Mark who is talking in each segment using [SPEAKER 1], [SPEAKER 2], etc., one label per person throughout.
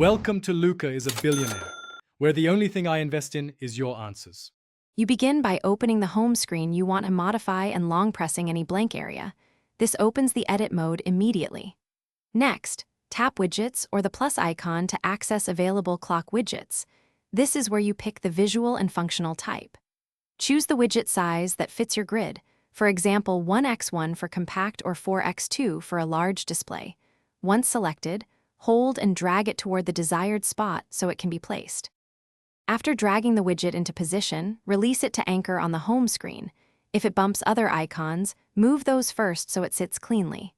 [SPEAKER 1] Welcome to Luca is a Billionaire, where the only thing I invest in is your answers.
[SPEAKER 2] You begin by opening the home screen you want to modify and long pressing any blank area. This opens the edit mode immediately. Next, tap Widgets or the plus icon to access available clock widgets. This is where you pick the visual and functional type. Choose the widget size that fits your grid, for example 1x1 for compact or 4x2 for a large display. Once selected, hold and drag it toward the desired spot so it can be placed. After dragging the widget into position, release it to anchor on the home screen. If it bumps other icons, move those first so it sits cleanly.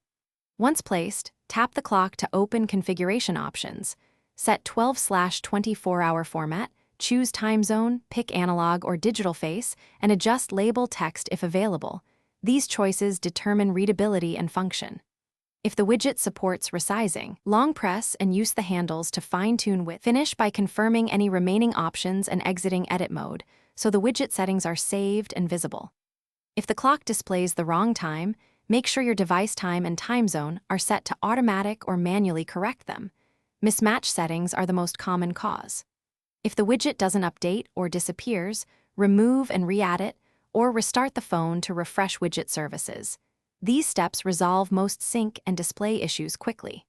[SPEAKER 2] Once placed, tap the clock to open configuration options. Set 12/24-hour format, choose time zone, pick analog or digital face, and adjust label text if available. These choices determine readability and function. If the widget supports resizing, long press and use the handles to fine-tune width. Finish by confirming any remaining options and exiting edit mode, so the widget settings are saved and visible. If the clock displays the wrong time, make sure your device time and time zone are set to automatic or manually correct them. Mismatch settings are the most common cause. If the widget doesn't update or disappears, remove and re-add it, or restart the phone to refresh widget services. These steps resolve most sync and display issues quickly.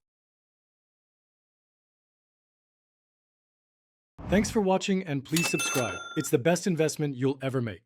[SPEAKER 1] Thanks for watching and please subscribe. It's the best investment you'll ever make.